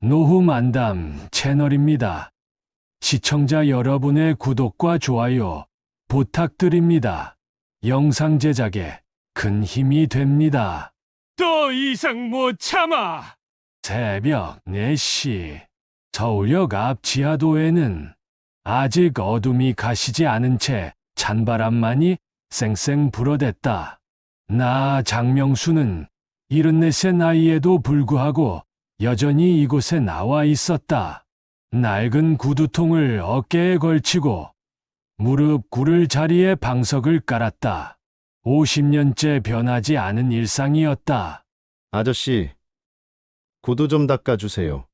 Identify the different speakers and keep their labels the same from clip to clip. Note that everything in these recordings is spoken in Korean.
Speaker 1: 노후만담 채널입니다. 시청자 여러분의 구독과 좋아요 부탁드립니다. 영상 제작에 큰 힘이 됩니다.
Speaker 2: 더 이상 못 참아!
Speaker 1: 새벽 4시 서울역 앞 지하도에는 아직 어둠이 가시지 않은 채 찬바람만이 쌩쌩 불어댔다. 나 장명수는 74세 나이에도 불구하고 여전히 이곳에 나와 있었다. 낡은 구두통을 어깨에 걸치고 무릎 꿇을 자리에 방석을 깔았다. 50년째 변하지 않은 일상이었다.
Speaker 3: 아저씨, 구두 좀 닦아주세요.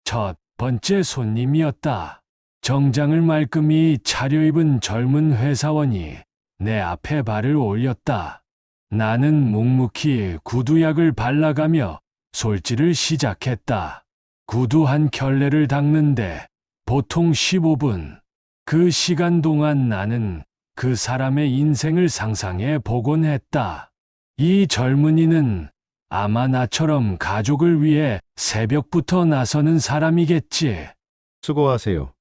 Speaker 1: 첫 번째 손님이었다. 정장을 말끔히 차려입은 젊은 회사원이 내 앞에 발을 올렸다. 나는 묵묵히 구두약을 발라가며 솔질을 시작했다. 구두 한 켤레를 닦는데 보통 15분. 그 시간 동안 나는 그 사람의 인생을 상상해 보곤 했다. 이 젊은이는 아마 나처럼 가족을 위해 새벽부터 나서는 사람이겠지.
Speaker 3: 수고하세요.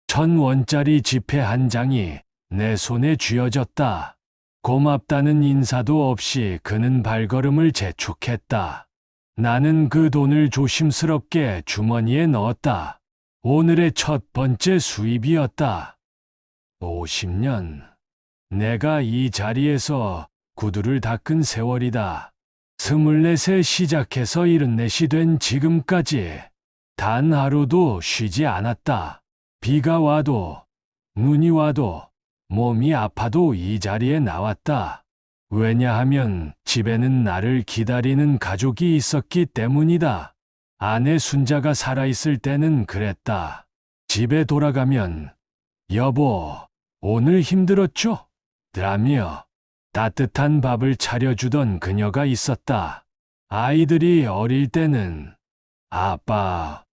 Speaker 1: 1,000원짜리 지폐 한 장이 내 손에 쥐어졌다. 고맙다는 인사도 없이 그는 발걸음을 재촉했다. 나는 그 돈을 조심스럽게 주머니에 넣었다. 오늘의 첫 번째 수입이었다. 50년. 내가 이 자리에서 구두를 닦은 세월이다. 24세 시작해서 74이 된 지금까지 단 하루도 쉬지 않았다. 비가 와도 눈이 와도 몸이 아파도 이 자리에 나왔다. 왜냐하면 집에는 나를 기다리는 가족이 있었기 때문이다. 아내 순자가 살아있을 때는 그랬다. 집에 돌아가면 여보, 오늘 힘들었죠? 라며 따뜻한 밥을 차려주던 그녀가 있었다. 아이들이 어릴 때는 아빠,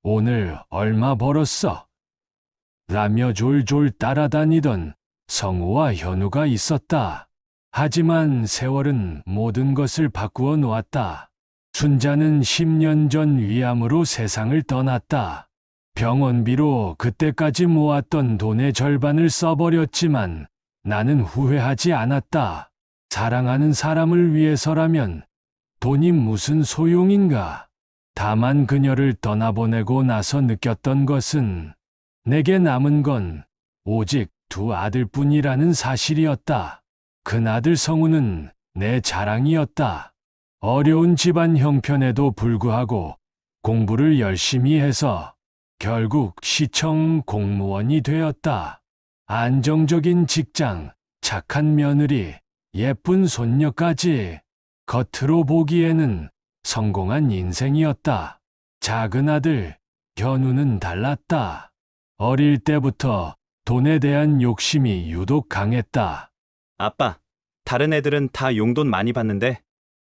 Speaker 1: 오늘 얼마 벌었어? 라며 졸졸 따라다니던 성우와 현우가 있었다. 하지만 세월은 모든 것을 바꾸어 놓았다. 순자는 10년 전 위암으로 세상을 떠났다. 병원비로 그때까지 모았던 돈의 절반을 써버렸지만 나는 후회하지 않았다. 사랑하는 사람을 위해서라면 돈이 무슨 소용인가. 다만 그녀를 떠나보내고 나서 느꼈던 것은 내게 남은 건 오직 2 아들뿐이라는 사실이었다. 큰아들 성우는 내 자랑이었다. 어려운 집안 형편에도 불구하고 공부를 열심히 해서 결국 시청 공무원이 되었다. 안정적인 직장, 착한 며느리, 예쁜 손녀까지 겉으로 보기에는 성공한 인생이었다. 작은 아들, 현우는 달랐다. 어릴 때부터 돈에 대한 욕심이 유독 강했다.
Speaker 4: 아빠, 다른 애들은 다 용돈 많이 받는데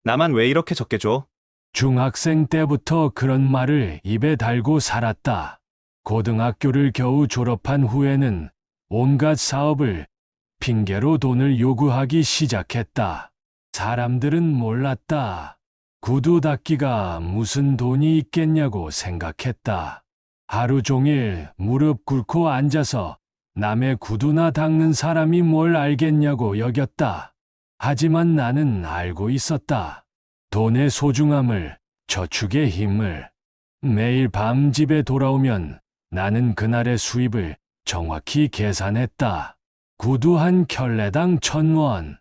Speaker 4: 나만 왜 이렇게 적게 줘?
Speaker 1: 중학생 때부터 그런 말을 입에 달고 살았다. 고등학교를 겨우 졸업한 후에는 온갖 사업을 핑계로 돈을 요구하기 시작했다. 사람들은 몰랐다. 구두 닦기가 무슨 돈이 있겠냐고 생각했다. 하루 종일 무릎 꿇고 앉아서 남의 구두나 닦는 사람이 뭘 알겠냐고 여겼다. 하지만 나는 알고 있었다. 돈의 소중함을, 저축의 힘을. 매일 밤 집에 돌아오면 나는 그날의 수입을 정확히 계산했다. 구두 한 켤레당 1,000원.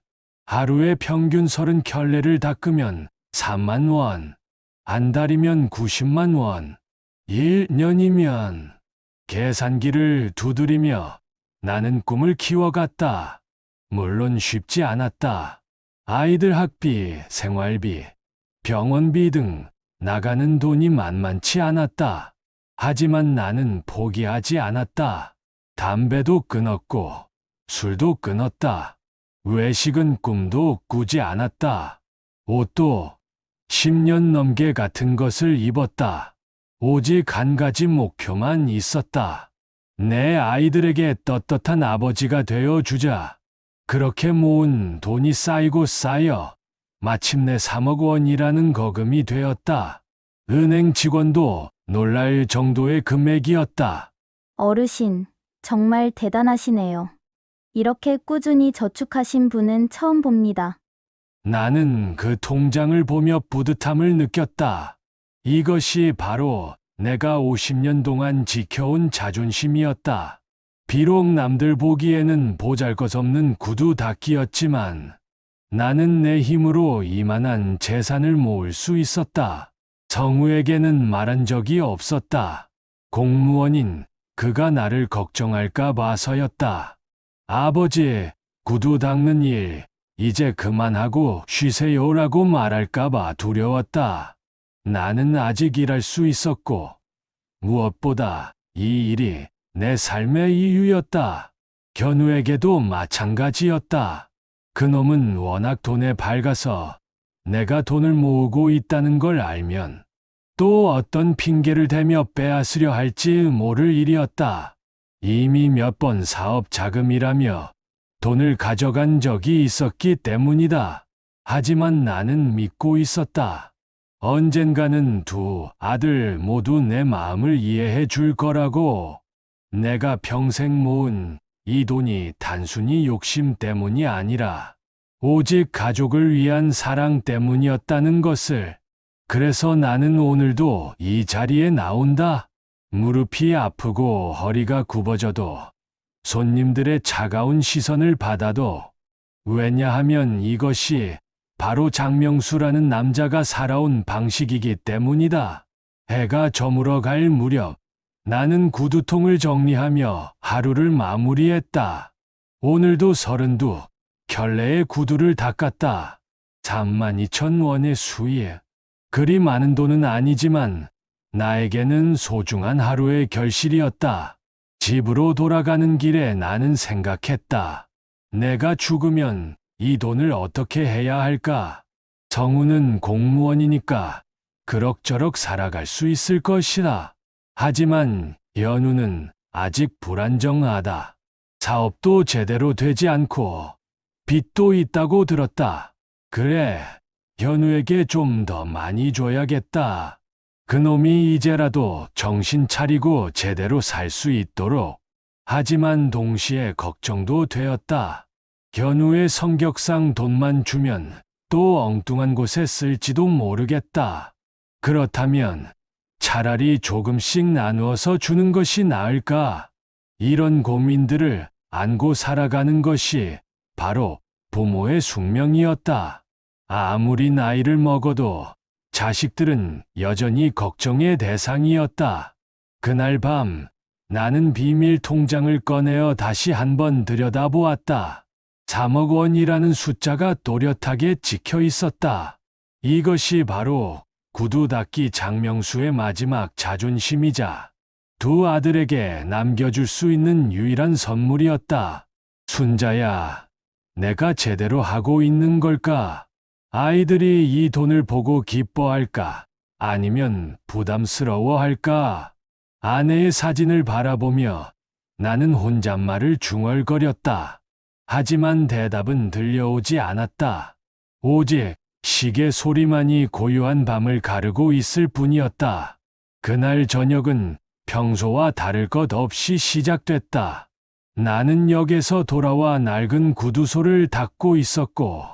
Speaker 1: 하루에 평균 30켤레를 닦으면 3만 원. 한 달이면 90만 원. 1년이면 계산기를 두드리며 나는 꿈을 키워갔다. 물론 쉽지 않았다. 아이들 학비, 생활비, 병원비 등 나가는 돈이 만만치 않았다. 하지만 나는 포기하지 않았다. 담배도 끊었고 술도 끊었다. 외식은 꿈도 꾸지 않았다. 옷도 10년 넘게 같은 것을 입었다. 오직 한 가지 목표만 있었다. 내 아이들에게 떳떳한 아버지가 되어 주자. 그렇게 모은 돈이 쌓이고 쌓여 마침내 3억 원이라는 거금이 되었다. 은행 직원도 놀랄 정도의 금액이었다.
Speaker 5: 어르신, 정말 대단하시네요. 이렇게 꾸준히 저축하신 분은 처음 봅니다.
Speaker 1: 나는 그 통장을 보며 뿌듯함을 느꼈다. 이것이 바로 내가 50년 동안 지켜온 자존심이었다. 비록 남들 보기에는 보잘것없는 구두 닦기였지만 나는 내 힘으로 이만한 재산을 모을 수 있었다. 정우에게는 말한 적이 없었다. 공무원인 그가 나를 걱정할까 봐서였다. 아버지, 구두 닦는 일 이제 그만하고 쉬세요라고 말할까 봐 두려웠다. 나는 아직 일할 수 있었고 무엇보다 이 일이 내 삶의 이유였다. 견우에게도 마찬가지였다. 그놈은 워낙 돈에 밝아서 내가 돈을 모으고 있다는 걸 알면 또 어떤 핑계를 대며 빼앗으려 할지 모를 일이었다. 이미 몇 번 사업 자금이라며 돈을 가져간 적이 있었기 때문이다. 하지만 나는 믿고 있었다. 언젠가는 두 아들 모두 내 마음을 이해해 줄 거라고. 내가 평생 모은 이 돈이 단순히 욕심 때문이 아니라 오직 가족을 위한 사랑 때문이었다는 것을. 그래서 나는 오늘도 이 자리에 나온다. 무릎이 아프고 허리가 굽어져도 손님들의 차가운 시선을 받아도. 왜냐하면 이것이 바로 장명수라는 남자가 살아온 방식이기 때문이다. 해가 저물어 갈 무렵 나는 구두통을 정리하며 하루를 마무리했다. 오늘도 32 켤레의 구두를 닦았다. 32,000원의 수익. 그리 많은 돈은 아니지만 나에게는 소중한 하루의 결실이었다. 집으로 돌아가는 길에 나는 생각했다. 내가 죽으면 이 돈을 어떻게 해야 할까? 정우는 공무원이니까 그럭저럭 살아갈 수 있을 것이다. 하지만 연우는 아직 불안정하다. 사업도 제대로 되지 않고 빚도 있다고 들었다. 그래, 연우에게 좀 더 많이 줘야겠다. 그놈이 이제라도 정신 차리고 제대로 살 수 있도록. 하지만 동시에 걱정도 되었다. 견우의 성격상 돈만 주면 또 엉뚱한 곳에 쓸지도 모르겠다. 그렇다면 차라리 조금씩 나누어서 주는 것이 나을까? 이런 고민들을 안고 살아가는 것이 바로 부모의 숙명이었다. 아무리 나이를 먹어도 자식들은 여전히 걱정의 대상이었다. 그날 밤 나는 비밀 통장을 꺼내어 다시 한번 들여다보았다. 3억 원이라는 숫자가 또렷하게 찍혀 있었다. 이것이 바로 구두 닦기 장명수의 마지막 자존심이자 두 아들에게 남겨줄 수 있는 유일한 선물이었다. 순자야, 내가 제대로 하고 있는 걸까? 아이들이 이 돈을 보고 기뻐할까? 아니면 부담스러워할까? 아내의 사진을 바라보며 나는 혼잣말을 중얼거렸다. 하지만 대답은 들려오지 않았다. 오직 시계 소리만이 고요한 밤을 가르고 있을 뿐이었다. 그날 저녁은 평소와 다를 것 없이 시작됐다. 나는 역에서 돌아와 낡은 구두소를 닦고 있었고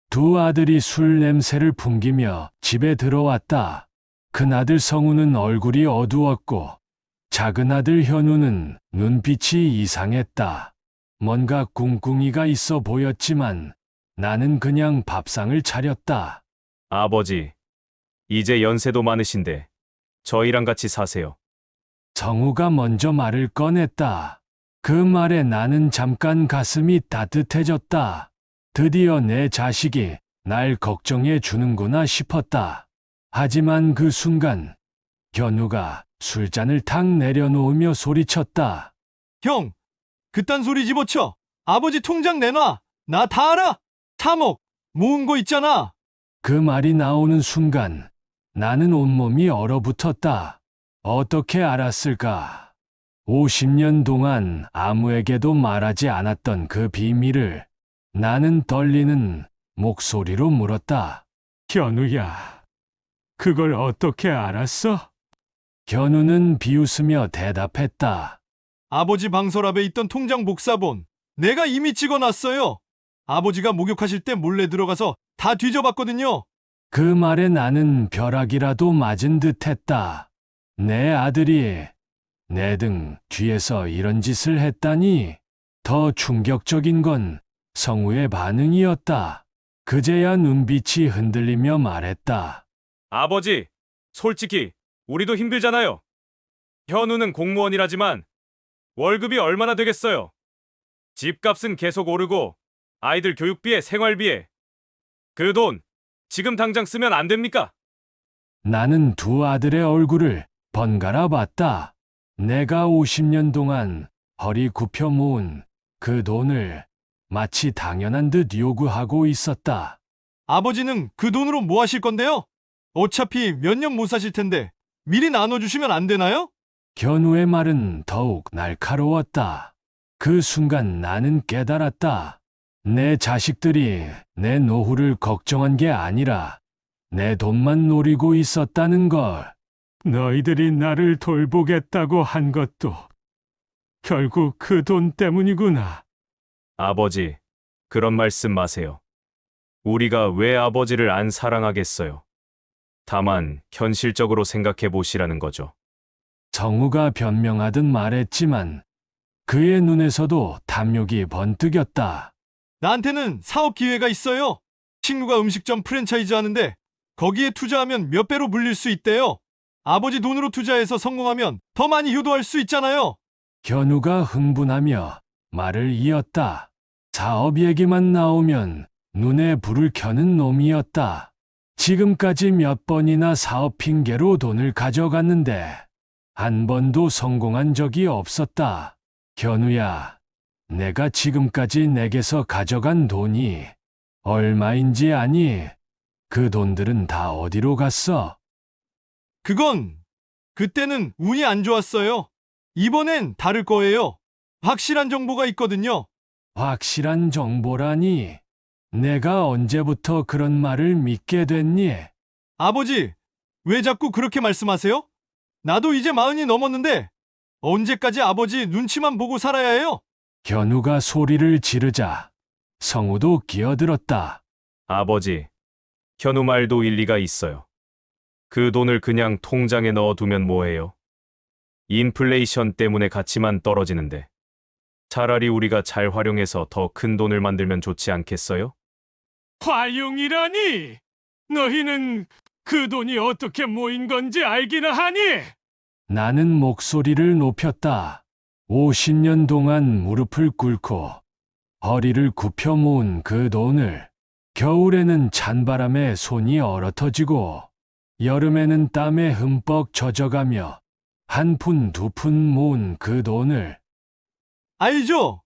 Speaker 1: 두 아들이 술 냄새를 풍기며 집에 들어왔다. 큰아들 성우는 얼굴이 어두웠고 작은 아들 현우는 눈빛이 이상했다. 뭔가 꿍꿍이가 있어 보였지만 나는 그냥 밥상을 차렸다.
Speaker 6: 아버지, 이제 연세도 많으신데 저희랑 같이 사세요.
Speaker 1: 성우가 먼저 말을 꺼냈다. 그 말에 나는 잠깐 가슴이 따뜻해졌다. 드디어 내 자식이 날 걱정해 주는구나 싶었다. 하지만 그 순간 견우가 술잔을 탁 내려놓으며 소리쳤다.
Speaker 2: 형, 그딴 소리 집어쳐. 아버지 통장 내놔. 나 다 알아. 3억 모은 거 있잖아.
Speaker 1: 그 말이 나오는 순간 나는 온몸이 얼어붙었다. 어떻게 알았을까? 50년 동안 아무에게도 말하지 않았던 그 비밀을 나는 떨리는 목소리로 물었다.
Speaker 2: 현우야, 그걸 어떻게 알았어?
Speaker 1: 견우는 비웃으며 대답했다.
Speaker 2: 아버지 방서랍에 있던 통장 복사본 내가 이미 찍어놨어요. 아버지가 목욕하실 때 몰래 들어가서 다 뒤져봤거든요.
Speaker 1: 그 말에 나는 벼락이라도 맞은 듯했다. 내 아들이 내 등 뒤에서 이런 짓을 했다니. 더 충격적인 건 성우의 반응이었다. 그제야 눈빛이 흔들리며 말했다.
Speaker 6: 아버지, 솔직히 우리도 힘들잖아요. 현우는 공무원이라지만 월급이 얼마나 되겠어요? 집값은 계속 오르고 아이들 교육비에 생활비에 그 돈 지금 당장 쓰면 안 됩니까?
Speaker 1: 나는 두 아들의 얼굴을 번갈아 봤다. 내가 50년 동안 허리 굽혀 모은 그 돈을 마치 당연한 듯 요구하고 있었다.
Speaker 2: 아버지는 그 돈으로 뭐 하실 건데요? 어차피 몇 년 못 사실 텐데 미리 나눠주시면 안 되나요?
Speaker 1: 견우의 말은 더욱 날카로웠다. 그 순간 나는 깨달았다. 내 자식들이 내 노후를 걱정한 게 아니라 내 돈만 노리고 있었다는 걸. 너희들이 나를 돌보겠다고 한 것도 결국 그 돈 때문이구나.
Speaker 6: 아버지, 그런 말씀 마세요. 우리가 왜 아버지를 안 사랑하겠어요? 다만 현실적으로 생각해 보시라는 거죠.
Speaker 1: 정우가 변명하듯 말했지만 그의 눈에서도 탐욕이 번뜩였다.
Speaker 2: 나한테는 사업 기회가 있어요. 친구가 음식점 프랜차이즈 하는데 거기에 투자하면 몇 배로 물릴 수 있대요. 아버지 돈으로 투자해서 성공하면 더 많이 효도할 수 있잖아요.
Speaker 1: 견우가 흥분하며 말을 이었다. 사업 얘기만 나오면 눈에 불을 켜는 놈이었다. 지금까지 몇 번이나 사업 핑계로 돈을 가져갔는데 한 번도 성공한 적이 없었다. 견우야, 내가 지금까지 내게서 가져간 돈이 얼마인지 아니? 그 돈들은 다 어디로 갔어?
Speaker 2: 그건 그때는 운이 안 좋았어요. 이번엔 다를 거예요. 확실한 정보가 있거든요.
Speaker 1: 확실한 정보라니. 내가 언제부터 그런 말을 믿게 됐니?
Speaker 2: 아버지, 왜 자꾸 그렇게 말씀하세요? 나도 이제 40이 넘었는데 언제까지 아버지 눈치만 보고 살아야 해요?
Speaker 1: 견우가 소리를 지르자 성우도 끼어들었다.
Speaker 6: 아버지, 현우 말도 일리가 있어요. 그 돈을 그냥 통장에 넣어두면 뭐해요? 인플레이션 때문에 가치만 떨어지는데 차라리 우리가 잘 활용해서 더 큰 돈을 만들면 좋지 않겠어요?
Speaker 1: 활용이라니? 너희는 그 돈이 어떻게 모인 건지 알기나 하니? 나는 목소리를 높였다. 50년 동안 무릎을 꿇고 허리를 굽혀 모은 그 돈을 겨울에는 찬바람에 손이 얼어터지고 여름에는 땀에 흠뻑 젖어가며 한 푼 두 푼 모은 그 돈을
Speaker 2: 알죠?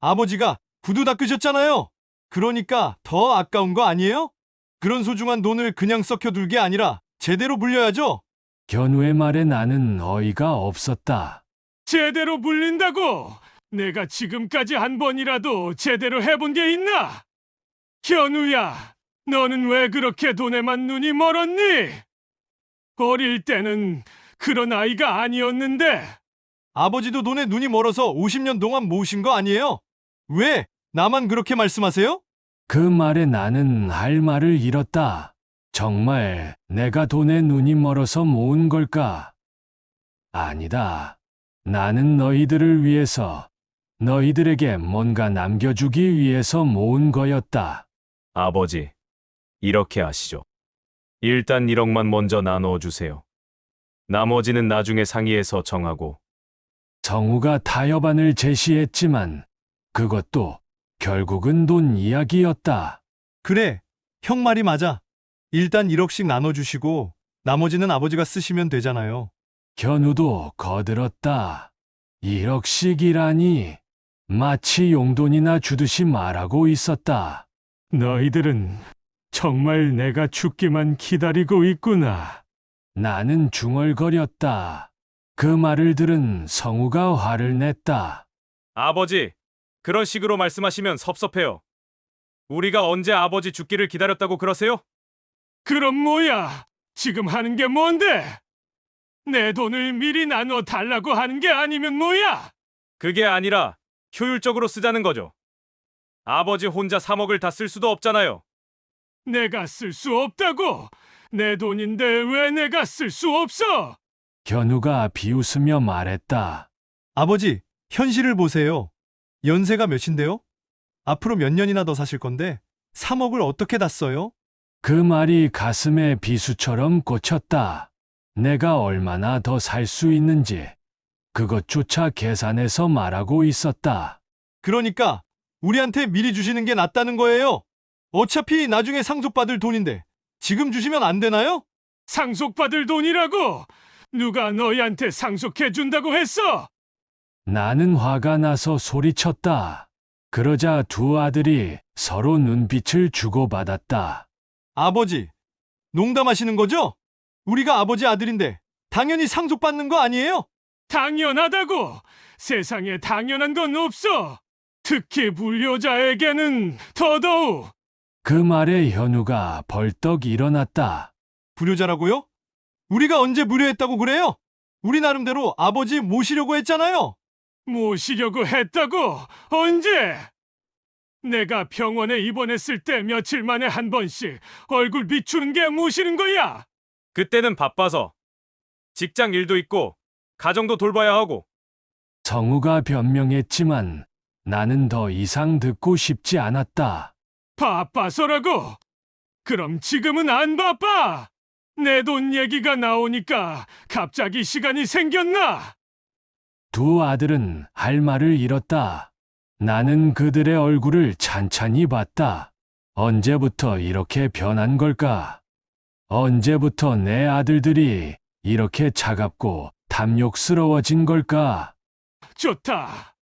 Speaker 2: 아버지가 구두 닦으셨잖아요. 그러니까 더 아까운 거 아니에요? 그런 소중한 돈을 그냥 썩혀둘 게 아니라 제대로 물려야죠.
Speaker 1: 견우의 말에 나는 어이가 없었다.
Speaker 7: 제대로 물린다고? 내가 지금까지 한 번이라도 제대로 해본 게 있나? 현우야, 너는 왜 그렇게 돈에만 눈이 멀었니? 어릴 때는 그런 아이가 아니었는데.
Speaker 2: 아버지도 돈에 눈이 멀어서 50년 동안 모으신 거 아니에요? 왜 나만 그렇게 말씀하세요?
Speaker 1: 그 말에 나는 할 말을 잃었다. 정말 내가 돈에 눈이 멀어서 모은 걸까? 아니다. 나는 너희들을 위해서, 너희들에게 뭔가 남겨주기 위해서 모은 거였다.
Speaker 6: 아버지, 이렇게 하시죠. 일단 1억만 먼저 나눠주세요. 나머지는 나중에 상의해서 정하고.
Speaker 1: 정우가 타협안을 제시했지만 그것도 결국은 돈 이야기였다.
Speaker 2: 그래, 형 말이 맞아. 일단 1억씩 나눠주시고 나머지는 아버지가 쓰시면 되잖아요.
Speaker 1: 견우도 거들었다. 1억씩이라니 마치 용돈이나 주듯이 말하고 있었다. 너희들은 정말 내가 죽기만 기다리고 있구나. 나는 중얼거렸다. 그 말을 들은 성우가 화를 냈다.
Speaker 6: 아버지, 그런 식으로 말씀하시면 섭섭해요. 우리가 언제 아버지 죽기를 기다렸다고 그러세요?
Speaker 7: 그럼 뭐야? 지금 하는 게 뭔데? 내 돈을 미리 나눠 달라고 하는 게 아니면 뭐야?
Speaker 6: 그게 아니라 효율적으로 쓰자는 거죠. 아버지 혼자 3억을 다 쓸 수도 없잖아요.
Speaker 7: 내가 쓸 수 없다고? 내 돈인데 왜 내가 쓸 수 없어?
Speaker 1: 현우가 비웃으며 말했다.
Speaker 2: 아버지, 현실을 보세요. 연세가 몇인데요? 앞으로 몇 년이나 더 사실 건데 3억을 어떻게 다 써요?
Speaker 1: 그 말이 가슴에 비수처럼 꽂혔다. 내가 얼마나 더 살 수 있는지 그것조차 계산해서 말하고 있었다.
Speaker 2: 그러니까 우리한테 미리 주시는 게 낫다는 거예요. 어차피 나중에 상속받을 돈인데 지금 주시면 안 되나요?
Speaker 7: 상속받을 돈이라고? 누가 너희한테 상속해 준다고 했어?
Speaker 1: 나는 화가 나서 소리쳤다. 그러자 두 아들이 서로 눈빛을 주고받았다.
Speaker 2: 아버지, 농담하시는 거죠? 우리가 아버지 아들인데 당연히 상속받는 거 아니에요?
Speaker 7: 당연하다고! 세상에 당연한 건 없어! 특히 불효자에게는 더더욱!
Speaker 1: 그 말에 현우가 벌떡 일어났다.
Speaker 2: 불효자라고요? 우리가 언제 불효했다고 그래요? 우리 나름대로 아버지 모시려고 했잖아요.
Speaker 7: 모시려고 했다고? 언제? 내가 병원에 입원했을 때 며칠 만에 한 번씩 얼굴 비추는 게 모시는 거야!
Speaker 6: 그때는 바빠서 직장 일도 있고 가정도 돌봐야 하고.
Speaker 1: 성우가 변명했지만 나는 더 이상 듣고 싶지 않았다.
Speaker 7: 바빠서라고? 그럼 지금은 안 바빠! 내 돈 얘기가 나오니까 갑자기 시간이 생겼나?
Speaker 1: 두 아들은 할 말을 잃었다. 나는 그들의 얼굴을 찬찬히 봤다. 언제부터 이렇게 변한 걸까? 언제부터 내 아들들이 이렇게 차갑고 탐욕스러워진 걸까?
Speaker 7: 좋다.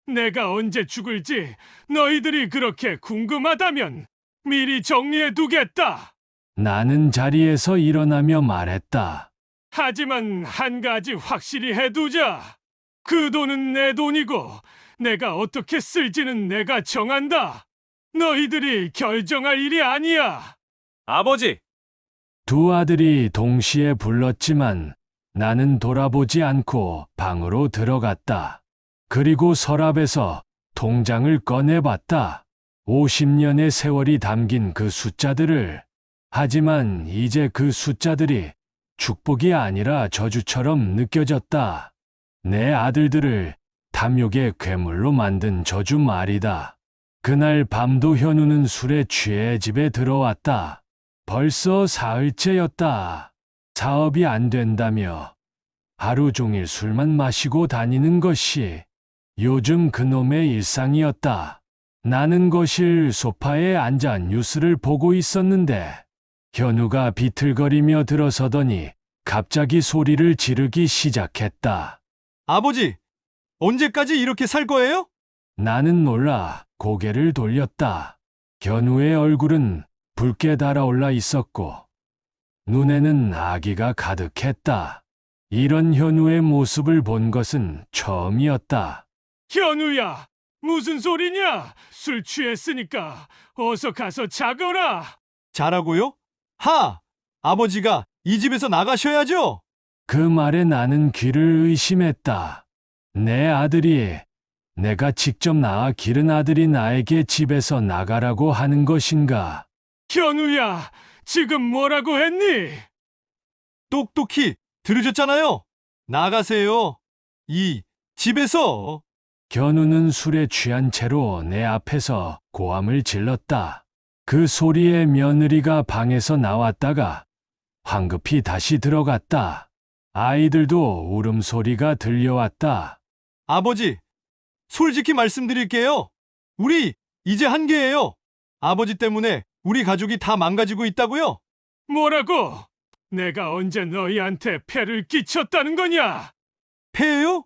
Speaker 7: 내가 언제 죽을지 너희들이 그렇게 궁금하다면 미리 정리해 두겠다.
Speaker 1: 나는 자리에서 일어나며 말했다.
Speaker 7: 하지만 한 가지 확실히 해두자. 그 돈은 내 돈이고 내가 어떻게 쓸지는 내가 정한다. 너희들이 결정할 일이 아니야.
Speaker 6: 아버지!
Speaker 1: 두 아들이 동시에 불렀지만 나는 돌아보지 않고 방으로 들어갔다. 그리고 서랍에서 통장을 꺼내봤다. 50년의 세월이 담긴 그 숫자들을. 하지만 이제 그 숫자들이 축복이 아니라 저주처럼 느껴졌다. 내 아들들을 탐욕의 괴물로 만든 저주 말이다. 그날 밤도 현우는 술에 취해 집에 들어왔다. 벌써 사흘째였다. 사업이 안 된다며 하루 종일 술만 마시고 다니는 것이 요즘 그놈의 일상이었다. 나는 거실 소파에 앉아 뉴스를 보고 있었는데 현우가 비틀거리며 들어서더니 갑자기 소리를 지르기 시작했다.
Speaker 2: 아버지, 언제까지 이렇게 살 거예요?
Speaker 1: 나는 놀라 고개를 돌렸다. 현우의 얼굴은 붉게 달아올라 있었고 눈에는 아기가 가득했다. 이런 현우의 모습을 본 것은 처음이었다.
Speaker 7: 현우야, 무슨 소리냐? 술 취했으니까 어서 가서 자거라.
Speaker 2: 자라고요? 아버지가 이 집에서 나가셔야죠.
Speaker 1: 그 말에 나는 귀를 의심했다. 내 아들이, 내가 직접 낳아 기른 아들이 나에게 집에서 나가라고 하는 것인가?
Speaker 7: 현우야, 지금 뭐라고 했니?
Speaker 2: 똑똑히 들으셨잖아요. 나가세요. 이 집에서.
Speaker 1: 견우는 술에 취한 채로 내 앞에서 고함을 질렀다. 그 소리에 며느리가 방에서 나왔다가 황급히 다시 들어갔다. 아이들도 울음소리가 들려왔다.
Speaker 2: 아버지, 솔직히 말씀드릴게요. 우리 이제 한계예요. 아버지 때문에 우리 가족이 다 망가지고 있다고요.
Speaker 7: 뭐라고? 내가 언제 너희한테 폐를 끼쳤다는 거냐?
Speaker 2: 폐예요?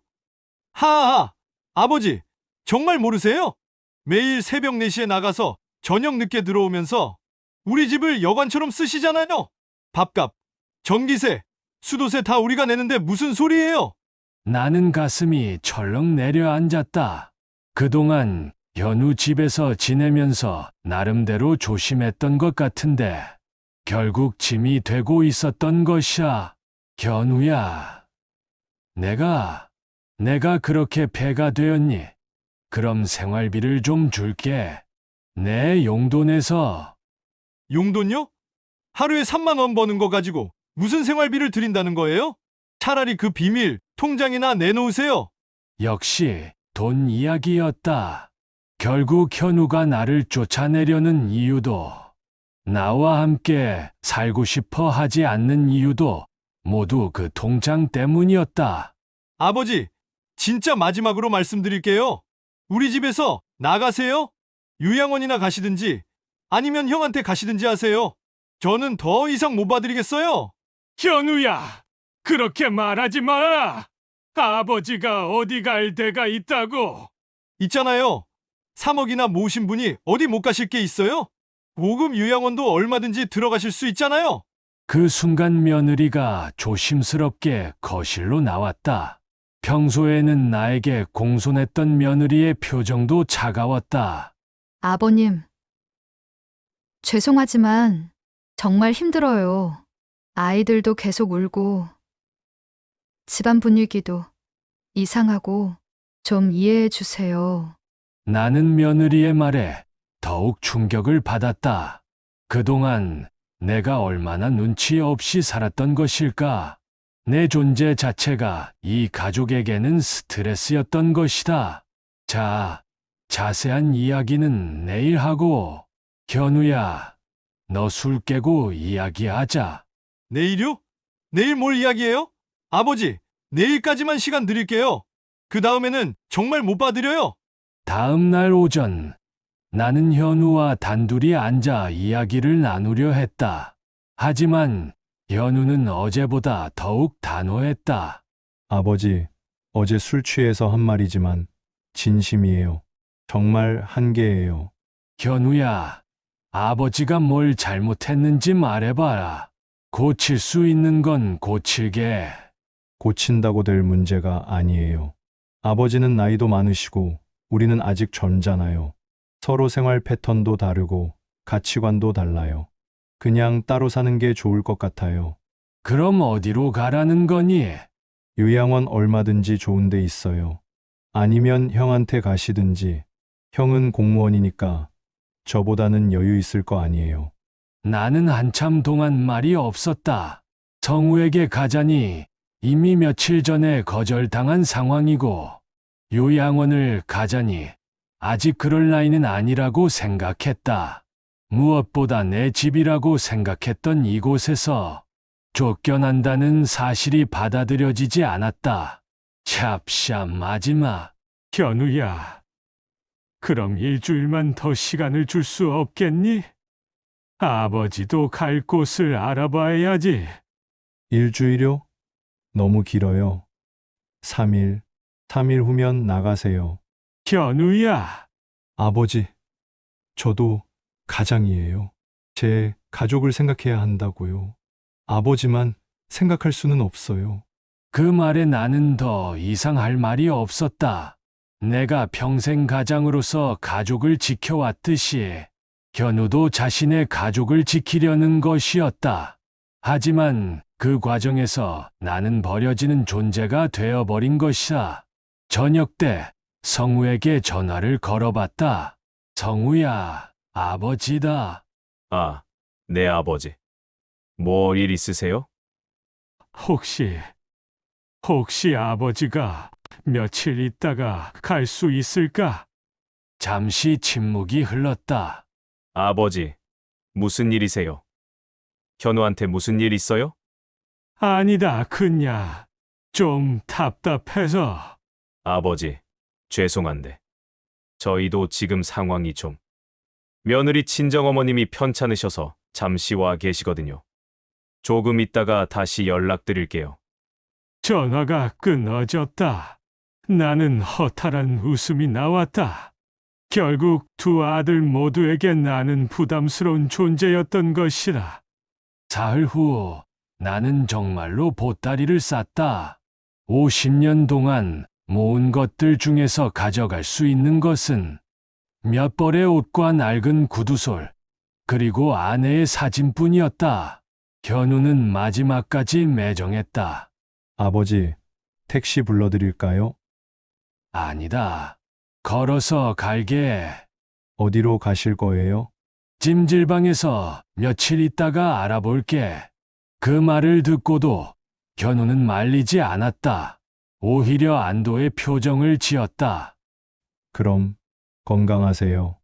Speaker 2: 아버지, 정말 모르세요? 매일 새벽 4시에 나가서 저녁 늦게 들어오면서 우리 집을 여관처럼 쓰시잖아요. 밥값, 전기세, 수도세 다 우리가 내는데 무슨 소리예요?
Speaker 1: 나는 가슴이 철렁 내려앉았다. 그동안 현우 집에서 지내면서 나름대로 조심했던 것 같은데 결국 짐이 되고 있었던 것이야. 현우야, 내가 그렇게 배가 되었니? 그럼 생활비를 좀 줄게. 내 용돈에서.
Speaker 2: 용돈요? 하루에 3만 원 버는 거 가지고 무슨 생활비를 드린다는 거예요? 차라리 그 비밀 통장이나 내놓으세요.
Speaker 1: 역시 돈 이야기였다. 결국 현우가 나를 쫓아내려는 이유도, 나와 함께 살고 싶어 하지 않는 이유도 모두 그 통장 때문이었다.
Speaker 2: 아버지, 진짜 마지막으로 말씀드릴게요. 우리 집에서 나가세요. 요양원이나 가시든지 아니면 형한테 가시든지 하세요. 저는 더 이상 못 봐드리겠어요.
Speaker 7: 현우야, 그렇게 말하지 마라. 아버지가 어디 갈 데가 있다고.
Speaker 2: 있잖아요. 3억이나 모으신 분이 어디 못 가실 게 있어요? 고급 요양원도 얼마든지 들어가실 수 있잖아요.
Speaker 1: 그 순간 며느리가 조심스럽게 거실로 나왔다. 평소에는 나에게 공손했던 며느리의 표정도 차가웠다.
Speaker 8: 아버님, 죄송하지만 정말 힘들어요. 아이들도 계속 울고, 집안 분위기도 이상하고 좀 이해해 주세요.
Speaker 1: 나는 며느리의 말에 더욱 충격을 받았다. 그동안 내가 얼마나 눈치 없이 살았던 것일까? 내 존재 자체가 이 가족에게는 스트레스였던 것이다. 자세한 이야기는 내일 하고. 현우야, 너 술 깨고 이야기하자.
Speaker 2: 내일요? 내일 뭘 이야기해요? 아버지, 내일까지만 시간 드릴게요. 그 다음에는 정말 못 봐드려요.
Speaker 1: 다음 날 오전, 나는 현우와 단둘이 앉아 이야기를 나누려 했다. 하지만 현우는 어제보다 더욱 단호했다.
Speaker 3: 아버지, 어제 술 취해서 한 말이지만 진심이에요. 정말 한계예요.
Speaker 1: 현우야, 아버지가 뭘 잘못했는지 말해봐라. 고칠 수 있는 건 고칠게.
Speaker 3: 고친다고 될 문제가 아니에요. 아버지는 나이도 많으시고 우리는 아직 젊잖아요. 서로 생활 패턴도 다르고 가치관도 달라요. 그냥 따로 사는 게 좋을 것 같아요.
Speaker 1: 그럼 어디로 가라는 거니?
Speaker 3: 요양원 얼마든지 좋은 데 있어요. 아니면 형한테 가시든지. 형은 공무원이니까 저보다는 여유 있을 거 아니에요.
Speaker 1: 나는 한참 동안 말이 없었다. 성우에게 가자니 이미 며칠 전에 거절당한 상황이고, 요양원을 가자니 아직 그럴 나이는 아니라고 생각했다. 무엇보다 내 집이라고 생각했던 이곳에서 쫓겨난다는 사실이 받아들여지지 않았다. 샵샵 마지막.
Speaker 7: 현우야, 그럼 일주일만 더 시간을 줄 수 없겠니? 아버지도 갈 곳을 알아봐야지.
Speaker 3: 일주일요? 너무 길어요. 3일 후면 나가세요.
Speaker 7: 현우야,
Speaker 3: 아버지, 저도 가장이에요. 제 가족을 생각해야 한다고요. 아버지만 생각할 수는 없어요.
Speaker 1: 그 말에 나는 더 이상 할 말이 없었다. 내가 평생 가장으로서 가족을 지켜왔듯이 현우도 자신의 가족을 지키려는 것이었다. 하지만 그 과정에서 나는 버려지는 존재가 되어버린 것이다. 저녁 때 성우에게 전화를 걸어봤다. 성우야, 아버지다.
Speaker 6: 아, 네 아버지. 뭐 일 있으세요?
Speaker 7: 혹시 아버지가 며칠 있다가 갈 수 있을까?
Speaker 1: 잠시 침묵이 흘렀다.
Speaker 6: 아버지, 무슨 일이세요? 현우한테 무슨 일 있어요?
Speaker 7: 아니다, 그냥 좀 답답해서.
Speaker 6: 아버지, 죄송한데 저희도 지금 상황이 좀. 며느리 친정어머님이 편찮으셔서 잠시 와 계시거든요. 조금 있다가 다시 연락드릴게요.
Speaker 7: 전화가 끊어졌다. 나는 허탈한 웃음이 나왔다. 결국 두 아들 모두에게 나는 부담스러운 존재였던 것이다.
Speaker 1: 사흘 후 나는 정말로 보따리를 쌌다. 50년 동안 모은 것들 중에서 가져갈 수 있는 것은 몇 벌의 옷과 낡은 구두솔, 그리고 아내의 사진뿐이었다. 현우는 마지막까지 매정했다.
Speaker 3: 아버지, 택시 불러드릴까요?
Speaker 1: 아니다. 걸어서 갈게.
Speaker 3: 어디로 가실 거예요?
Speaker 1: 찜질방에서 며칠 있다가 알아볼게. 그 말을 듣고도 현우는 말리지 않았다. 오히려 안도의 표정을 지었다.
Speaker 3: 그럼 건강하세요.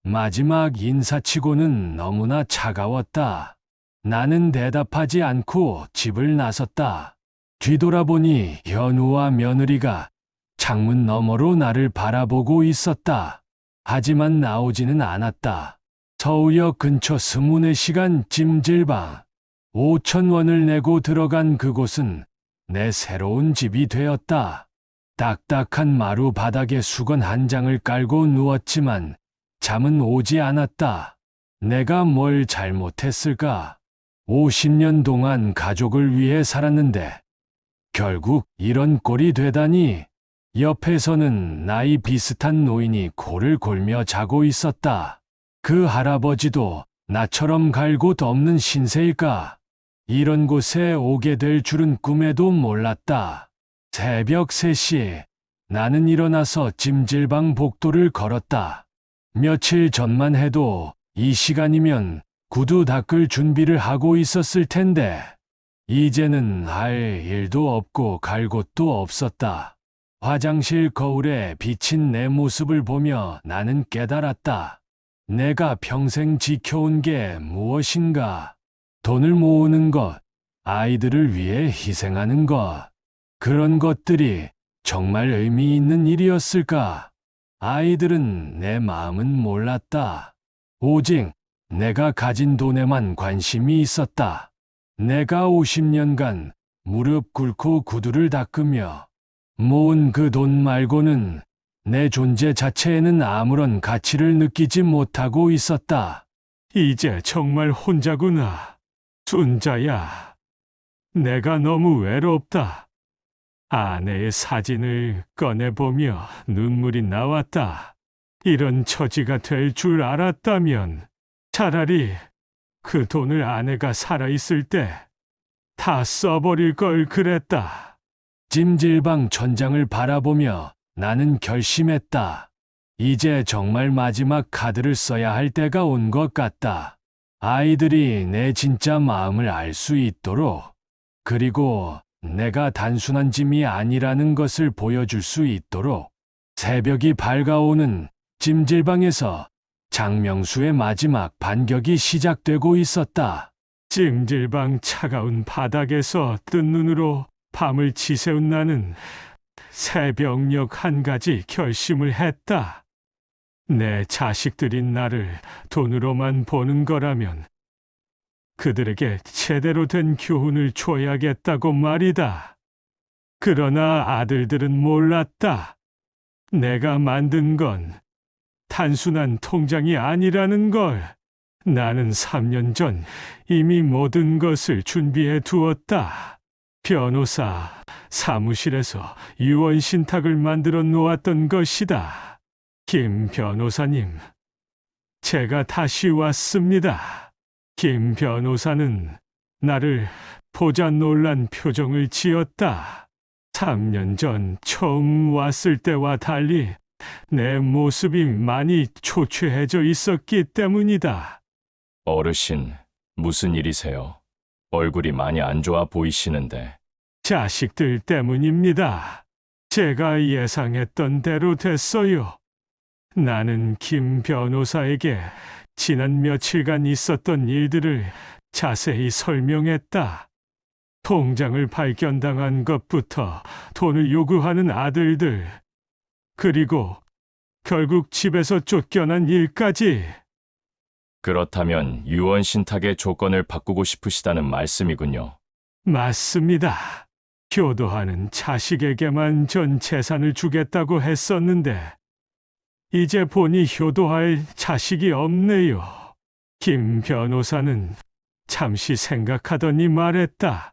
Speaker 1: 마지막 인사치고는 너무나 차가웠다. 나는 대답하지 않고 집을 나섰다. 뒤돌아보니 현우와 며느리가 창문 너머로 나를 바라보고 있었다. 하지만 나오지는 않았다. 서울역 근처 24시간 찜질방. 5,000원을 내고 들어간 그곳은 내 새로운 집이 되었다. 딱딱한 마루 바닥에 수건 한 장을 깔고 누웠지만 잠은 오지 않았다. 내가 뭘 잘못했을까? 50년 동안 가족을 위해 살았는데 결국 이런 꼴이 되다니. 옆에서는 나이 비슷한 노인이 코를 골며 자고 있었다. 그 할아버지도 나처럼 갈 곳 없는 신세일까? 이런 곳에 오게 될 줄은 꿈에도 몰랐다. 새벽 3시, 나는 일어나서 찜질방 복도를 걸었다. 며칠 전만 해도 이 시간이면 구두 닦을 준비를 하고 있었을 텐데, 이제는 할 일도 없고 갈 곳도 없었다. 화장실 거울에 비친 내 모습을 보며 나는 깨달았다. 내가 평생 지켜온 게 무엇인가? 돈을 모으는 것, 아이들을 위해 희생하는 것. 그런 것들이 정말 의미 있는 일이었을까? 아이들은 내 마음은 몰랐다. 오직 내가 가진 돈에만 관심이 있었다. 내가 50년간 무릎 꿇고 구두를 닦으며 모은 그 돈 말고는 내 존재 자체에는 아무런 가치를 느끼지 못하고 있었다.
Speaker 7: 이제 정말 혼자구나. 순자야. 내가 너무 외롭다. 아내의 사진을 꺼내보며 눈물이 나왔다. 이런 처지가 될 줄 알았다면 차라리 그 돈을 아내가 살아있을 때 다 써버릴 걸 그랬다.
Speaker 1: 찜질방 천장을 바라보며 나는 결심했다. 이제 정말 마지막 카드를 써야 할 때가 온 것 같다. 아이들이 내 진짜 마음을 알 수 있도록, 그리고 내가 단순한 짐이 아니라는 것을 보여줄 수 있도록. 새벽이 밝아오는 찜질방에서 장명수의 마지막 반격이 시작되고 있었다.
Speaker 7: 찜질방 차가운 바닥에서 뜬 눈으로 밤을 지새운 나는 새벽녘 한 가지 결심을 했다. 내 자식들인 나를 돈으로만 보는 거라면 그들에게 제대로 된 교훈을 줘야겠다고 말이다. 그러나 아들들은 몰랐다. 내가 만든 건 단순한 통장이 아니라는 걸. 나는 3년 전 이미 모든 것을 준비해 두었다. 변호사 사무실에서 유언 신탁을 만들어 놓았던 것이다. 김 변호사님, 제가 다시 왔습니다. 김 변호사는 나를 보자 놀란 표정을 지었다. 3년 전 처음 왔을 때와 달리 내 모습이 많이 초췌해져 있었기 때문이다.
Speaker 6: 어르신, 무슨 일이세요? 얼굴이 많이 안 좋아 보이시는데.
Speaker 7: 자식들 때문입니다. 제가 예상했던 대로 됐어요. 나는 김 변호사에게 지난 며칠간 있었던 일들을 자세히 설명했다. 통장을 발견당한 것부터 돈을 요구하는 아들들, 그리고 결국 집에서 쫓겨난 일까지.
Speaker 6: 그렇다면 유언 신탁의 조건을 바꾸고 싶으시다는 말씀이군요.
Speaker 7: 맞습니다. 효도하는 자식에게만 전 재산을 주겠다고 했었는데 이제 보니 효도할 자식이 없네요. 김 변호사는 잠시 생각하더니 말했다.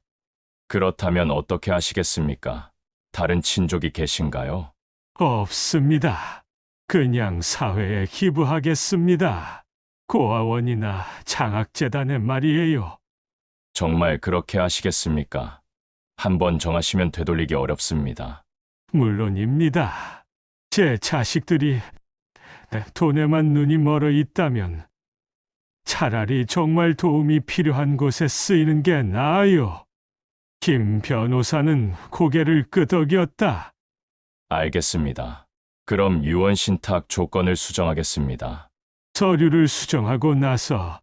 Speaker 6: 그렇다면 어떻게 하시겠습니까? 다른 친족이 계신가요?
Speaker 7: 없습니다. 그냥 사회에 기부하겠습니다. 고아원이나 장학재단에 말이에요.
Speaker 6: 정말 그렇게 하시겠습니까?
Speaker 9: 한번 정하시면 되돌리기 어렵습니다.
Speaker 1: 물론입니다. 제 자식들이 돈에만 눈이 멀어 있다면 차라리 정말 도움이 필요한 곳에 쓰이는 게 나아요. 김 변호사는 고개를 끄덕였다.
Speaker 9: 알겠습니다. 그럼 유언 신탁 조건을 수정하겠습니다.
Speaker 1: 서류를 수정하고 나서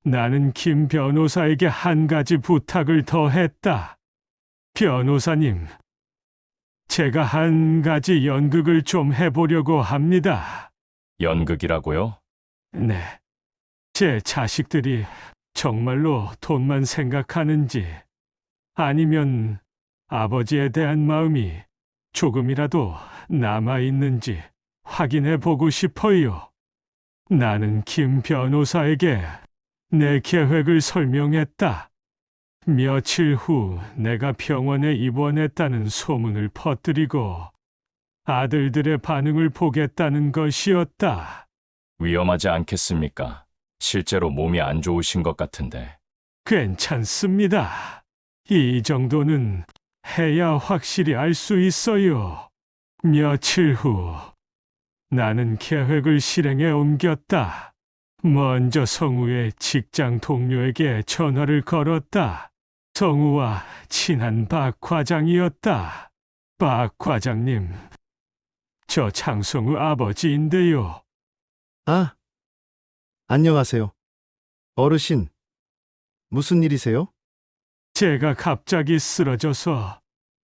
Speaker 1: 나는 김 변호사에게 한 가지 부탁을 더 했다. 변호사님, 제가 한 가지 연극을 좀 해보려고 합니다.
Speaker 9: 연극이라고요?
Speaker 1: 네. 제 자식들이 정말로 돈만 생각하는지 아니면 아버지에 대한 마음이 조금이라도 남아있는지 확인해 보고 싶어요. 나는 김 변호사에게 내 계획을 설명했다. 며칠 후 내가 병원에 입원했다는 소문을 퍼뜨리고 아들들의 반응을 보겠다는 것이었다.
Speaker 9: 위험하지 않겠습니까? 실제로 몸이 안 좋으신 것 같은데.
Speaker 1: 괜찮습니다. 이 정도는 해야 확실히 알 수 있어요. 며칠 후 나는 계획을 실행에 옮겼다. 먼저 성우의 직장 동료에게 전화를 걸었다. 성우와 친한 박 과장이었다. 박 과장님, 저 장성우 아버지인데요.
Speaker 10: 아, 안녕하세요. 어르신, 무슨 일이세요?
Speaker 1: 제가 갑자기 쓰러져서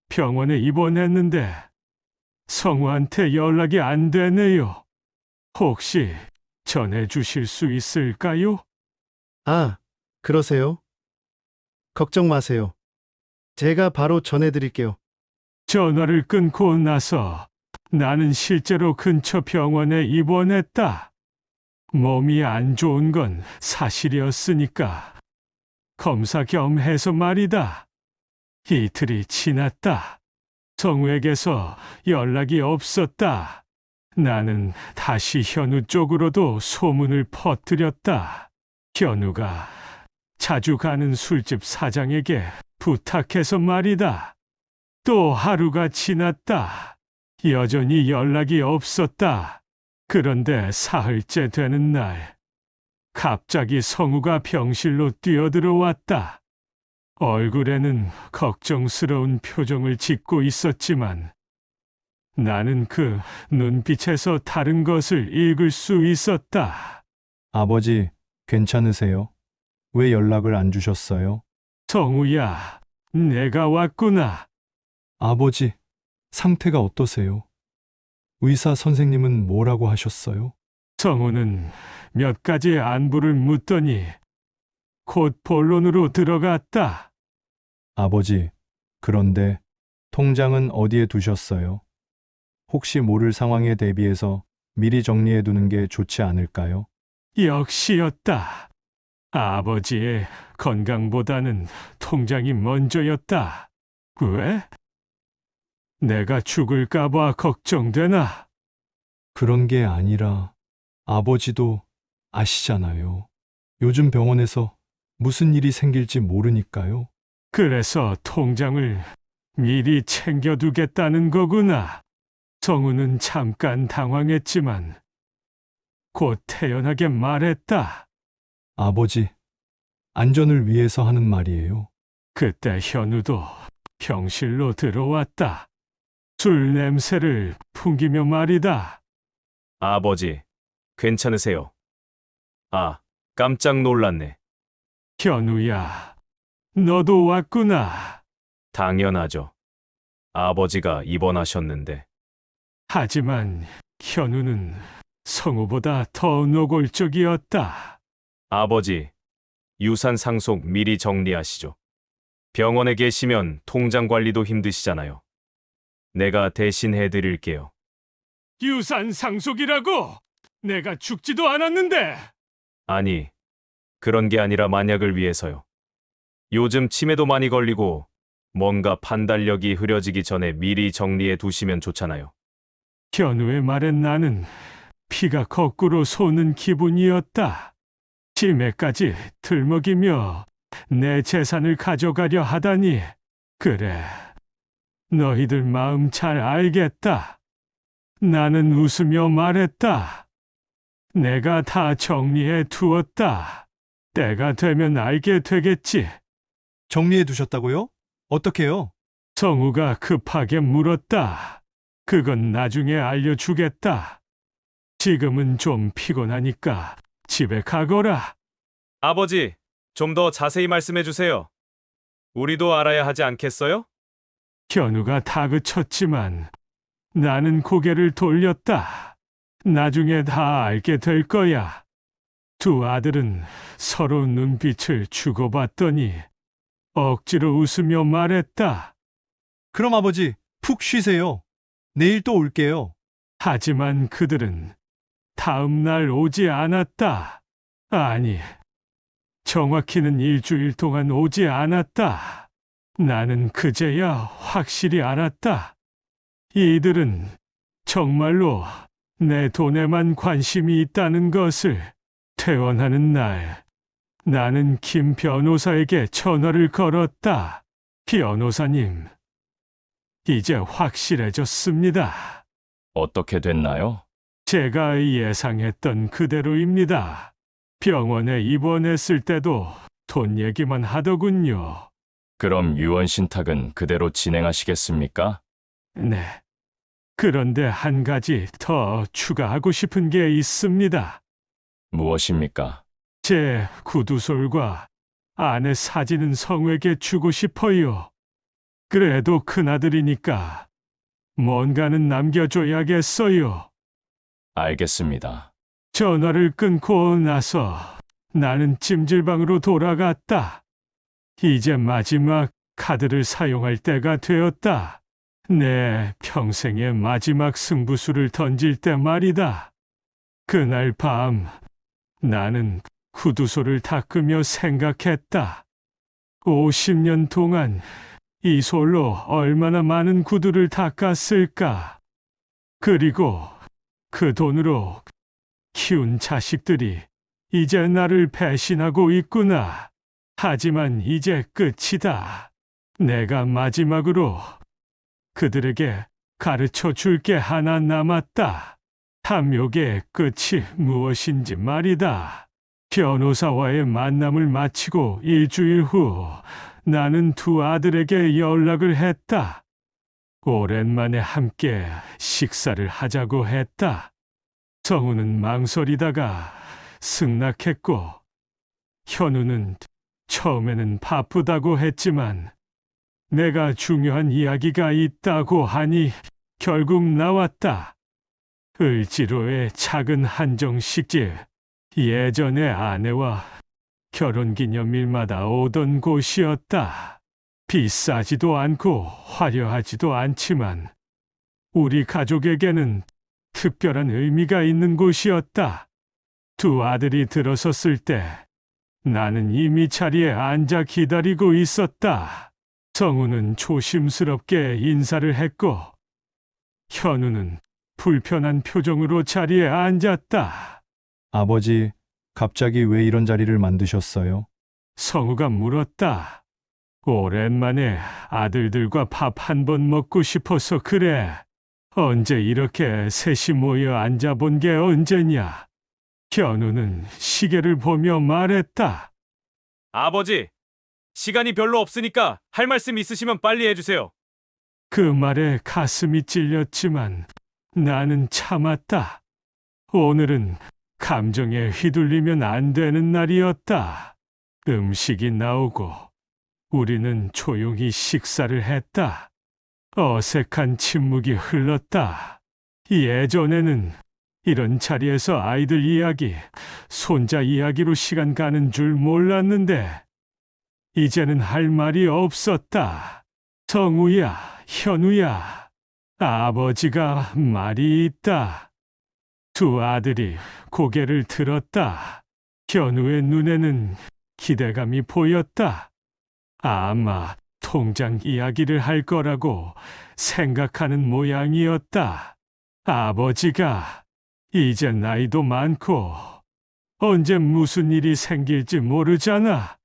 Speaker 1: 병원에 입원했는데 성우한테 연락이 안 되네요. 혹시 전해 주실 수 있을까요?
Speaker 10: 아, 그러세요? 걱정 마세요. 제가 바로 전해드릴게요.
Speaker 1: 전화를 끊고 나서 나는 실제로 근처 병원에 입원했다. 몸이 안 좋은 건 사실이었으니까 검사 겸 해서 말이다. 이틀이 지났다. 성우에게서 연락이 없었다. 나는 다시 현우 쪽으로도 소문을 퍼뜨렸다. 현우가 자주 가는 술집 사장에게 부탁해서 말이다. 또 하루가 지났다. 여전히 연락이 없었다. 그런데 사흘째 되는 날, 갑자기 성우가 병실로 뛰어들어왔다. 얼굴에는 걱정스러운 표정을 짓고 있었지만 나는 그 눈빛에서 다른 것을 읽을 수 있었다.
Speaker 3: 아버지, 괜찮으세요? 왜 연락을 안 주셨어요?
Speaker 1: 성우야, 내가 왔구나.
Speaker 3: 아버지, 상태가 어떠세요? 의사 선생님은 뭐라고 하셨어요?
Speaker 1: 성우는 몇 가지 안부를 묻더니 곧 본론으로 들어갔다.
Speaker 3: 아버지, 그런데 통장은 어디에 두셨어요? 혹시 모를 상황에 대비해서 미리 정리해 두는 게 좋지 않을까요?
Speaker 1: 역시였다. 아버지의 건강보다는 통장이 먼저였다. 왜? 내가 죽을까봐 걱정되나?
Speaker 3: 그런 게 아니라 아버지도 아시잖아요. 요즘 병원에서 무슨 일이 생길지 모르니까요.
Speaker 1: 그래서 통장을 미리 챙겨두겠다는 거구나. 성우는 잠깐 당황했지만 곧 태연하게 말했다.
Speaker 3: 아버지, 안전을 위해서 하는 말이에요.
Speaker 1: 그때 현우도 병실로 들어왔다. 술 냄새를 풍기며 말이다.
Speaker 6: 아버지, 괜찮으세요? 아, 깜짝 놀랐네.
Speaker 1: 현우야, 너도 왔구나.
Speaker 6: 당연하죠. 아버지가 입원하셨는데.
Speaker 1: 하지만 현우는 성우보다 더 노골적이었다.
Speaker 6: 아버지, 유산 상속 미리 정리하시죠. 병원에 계시면 통장 관리도 힘드시잖아요. 내가 대신 해드릴게요.
Speaker 1: 유산 상속이라고? 내가 죽지도 않았는데.
Speaker 6: 아니, 그런 게 아니라 만약을 위해서요. 요즘 치매도 많이 걸리고 뭔가 판단력이 흐려지기 전에 미리 정리해 두시면 좋잖아요.
Speaker 1: 현우의 말엔 나는 피가 거꾸로 솟는 기분이었다. 치매까지 들먹이며 내 재산을 가져가려 하다니 그래, 너희들 마음 잘 알겠다. 나는 웃으며 말했다. 내가 다 정리해 두었다. 때가 되면 알게 되겠지.
Speaker 2: 정리해 두셨다고요? 어떻게요?
Speaker 1: 성우가 급하게 물었다. 그건 나중에 알려주겠다. 지금은 좀 피곤하니까 집에 가거라.
Speaker 6: 아버지, 좀 더 자세히 말씀해 주세요. 우리도 알아야 하지 않겠어요?
Speaker 1: 현우가 다그쳤지만 나는 고개를 돌렸다. 나중에 다 알게 될 거야. 두 아들은 서로 눈빛을 주고받더니 억지로 웃으며 말했다.
Speaker 2: 그럼 아버지, 푹 쉬세요. 내일 또 올게요.
Speaker 1: 하지만 그들은 다음 날 오지 않았다. 아니, 정확히는 일주일 동안 오지 않았다. 나는 그제야 확실히 알았다. 이들은 정말로 내 돈에만 관심이 있다는 것을. 퇴원하는 날, 나는 김 변호사에게 전화를 걸었다. 변호사님, 이제 확실해졌습니다.
Speaker 9: 어떻게 됐나요?
Speaker 1: 제가 예상했던 그대로입니다. 병원에 입원했을 때도 돈 얘기만 하더군요.
Speaker 9: 그럼 유언 신탁은 그대로 진행하시겠습니까?
Speaker 1: 네. 그런데 한 가지 더 추가하고 싶은 게 있습니다.
Speaker 9: 무엇입니까?
Speaker 1: 제 구두솔과 아내 사진은 성우에게 주고 싶어요. 그래도 큰아들이니까 뭔가는 남겨줘야겠어요.
Speaker 9: 알겠습니다.
Speaker 1: 전화를 끊고 나서 나는 찜질방으로 돌아갔다. 이제 마지막 카드를 사용할 때가 되었다. 내 평생의 마지막 승부수를 던질 때 말이다. 그날 밤 나는 구두솔을 닦으며 생각했다. 50년 동안 이 솔로 얼마나 많은 구두를 닦았을까? 그리고 그 돈으로 키운 자식들이 이제 나를 배신하고 있구나. 하지만 이제 끝이다. 내가 마지막으로 그들에게 가르쳐 줄 게 하나 남았다. 탐욕의 끝이 무엇인지 말이다. 변호사와의 만남을 마치고 일주일 후 나는 두 아들에게 연락을 했다. 오랜만에 함께 식사를 하자고 했다. 성우는 망설이다가 승낙했고 현우는 처음에는 바쁘다고 했지만 내가 중요한 이야기가 있다고 하니 결국 나왔다. 을지로의 작은 한정식집. 예전에 아내와 결혼기념일마다 오던 곳이었다. 비싸지도 않고 화려하지도 않지만 우리 가족에게는 특별한 의미가 있는 곳이었다. 두 아들이 들어섰을 때 나는 이미 자리에 앉아 기다리고 있었다. 성우는 조심스럽게 인사를 했고 현우는 불편한 표정으로 자리에 앉았다.
Speaker 3: 아버지, 갑자기 왜 이런 자리를 만드셨어요?
Speaker 1: 성우가 물었다. 오랜만에 아들들과 밥 한 번 먹고 싶어서 그래. 언제 이렇게 셋이 모여 앉아본 게 언제냐? 현우는 시계를 보며 말했다.
Speaker 6: 아버지, 시간이 별로 없으니까 할 말씀 있으시면 빨리 해주세요.
Speaker 1: 그 말에 가슴이 찔렸지만 나는 참았다. 오늘은 감정에 휘둘리면 안 되는 날이었다. 음식이 나오고 우리는 조용히 식사를 했다. 어색한 침묵이 흘렀다. 예전에는 이런 자리에서 아이들 이야기, 손자 이야기로 시간 가는 줄 몰랐는데 이제는 할 말이 없었다. 성우야, 현우야, 아버지가 말이 있다. 두 아들이 고개를 들었다. 현우의 눈에는 기대감이 보였다. 아마 통장 이야기를 할 거라고 생각하는 모양이었다. 아버지가 이제 나이도 많고 언제 무슨 일이 생길지 모르잖아.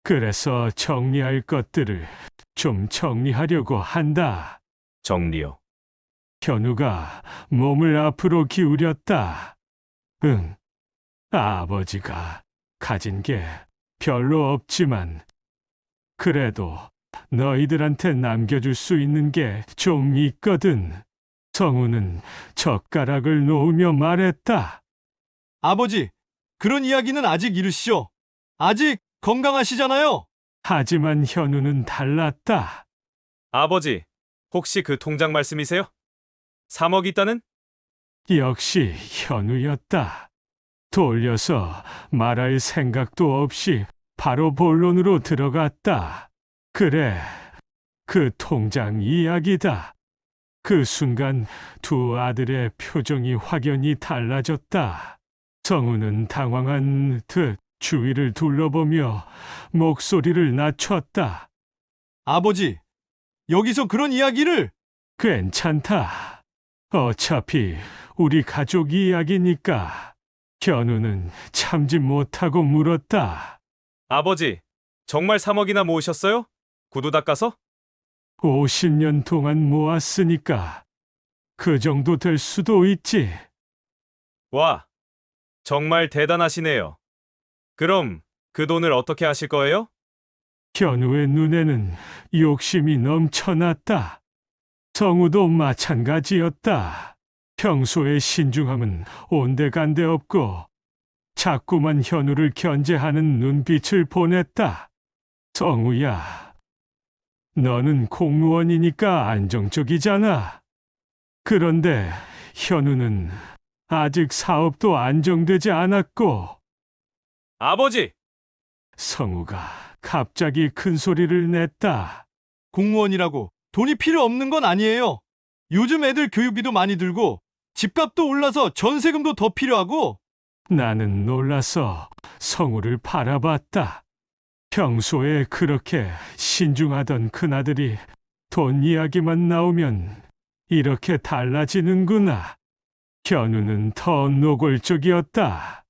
Speaker 1: 그래서 정리할 것들을 좀 정리하려고 한다.
Speaker 6: 정리요.
Speaker 1: 현우가 몸을 앞으로 기울였다. 응, 아버지가 가진 게 별로 없지만 그래도 너희들한테 남겨줄 수 있는 게 좀 있거든. 성우는 젓가락을 놓으며 말했다.
Speaker 2: 아버지, 그런 이야기는 아직 이르시오. 아직 건강하시잖아요.
Speaker 1: 하지만 현우는 달랐다.
Speaker 6: 아버지, 혹시 그 통장 말씀이세요? 3억 있다는?
Speaker 1: 역시 현우였다. 돌려서 말할 생각도 없이 바로 본론으로 들어갔다. 그래, 그 통장 이야기다. 그 순간 두 아들의 표정이 확연히 달라졌다. 성우는 당황한 듯 주위를 둘러보며 목소리를 낮췄다.
Speaker 2: 아버지, 여기서 그런 이야기를...
Speaker 1: 괜찮다. 어차피 우리 가족 이야기니까. 현우는 참지 못하고 물었다.
Speaker 6: 아버지, 정말 3억이나 모으셨어요? 구두 닦아서?
Speaker 1: 50년 동안 모았으니까 그 정도 될 수도 있지.
Speaker 6: 와, 정말 대단하시네요. 그럼 그 돈을 어떻게 하실 거예요?
Speaker 1: 현우의 눈에는 욕심이 넘쳐났다. 성우도 마찬가지였다. 평소의 신중함은 온데간데 없고 자꾸만 현우를 견제하는 눈빛을 보냈다. 성우야, 너는 공무원이니까 안정적이잖아. 그런데 현우는 아직 사업도 안정되지 않았고.
Speaker 6: 아버지!
Speaker 1: 성우가 갑자기 큰 소리를 냈다.
Speaker 2: 공무원이라고 돈이 필요 없는 건 아니에요. 요즘 애들 교육비도 많이 들고 집값도 올라서 전세금도 더 필요하고.
Speaker 1: 나는 놀라서 성우를 바라봤다. 평소에 그렇게 신중하던 큰아들이 돈 이야기만 나오면 이렇게 달라지는구나. 현우는 더 노골적이었다.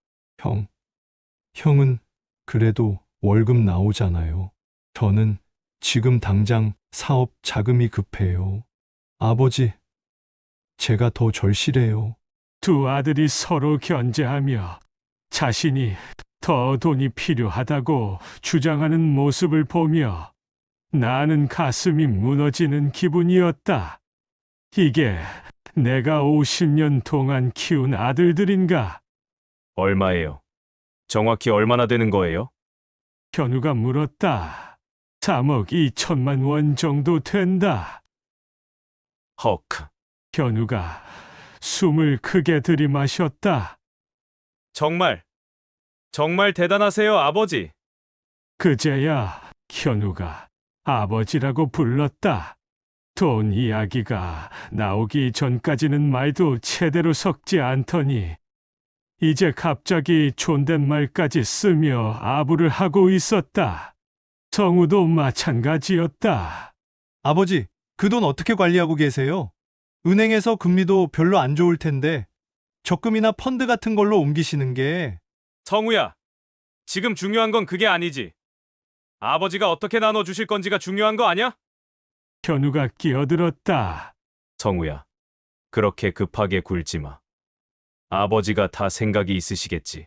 Speaker 3: 형은 그래도 월급 나오잖아요. 저는 지금 당장 사업 자금이 급해요. 아버지, 제가 더 절실해요.
Speaker 1: 두 아들이 서로 견제하며 자신이 더 돈이 필요하다고 주장하는 모습을 보며 나는 가슴이 무너지는 기분이었다. 이게 내가 50년 동안 키운 아들들인가?
Speaker 6: 얼마예요? 정확히 얼마나 되는 거예요?
Speaker 1: 현우가 물었다. 3억 2천만 원 정도 된다.
Speaker 6: 헉,
Speaker 1: 현우가 숨을 크게 들이마셨다.
Speaker 6: 정말 대단하세요, 아버지.
Speaker 1: 그제야 현우가 아버지라고 불렀다. 돈 이야기가 나오기 전까지는 말도 제대로 섞지 않더니 이제 갑자기 존댓말까지 쓰며 아부를 하고 있었다. 성우도 마찬가지였다.
Speaker 2: 아버지, 그 돈 어떻게 관리하고 계세요? 은행에서 금리도 별로 안 좋을 텐데 적금이나 펀드 같은 걸로 옮기시는 게...
Speaker 6: 성우야, 지금 중요한 건 그게 아니지. 아버지가 어떻게 나눠주실 건지가 중요한 거 아냐?
Speaker 1: 현우가 끼어들었다.
Speaker 6: 성우야, 그렇게 급하게 굴지 마. 아버지가 다 생각이 있으시겠지.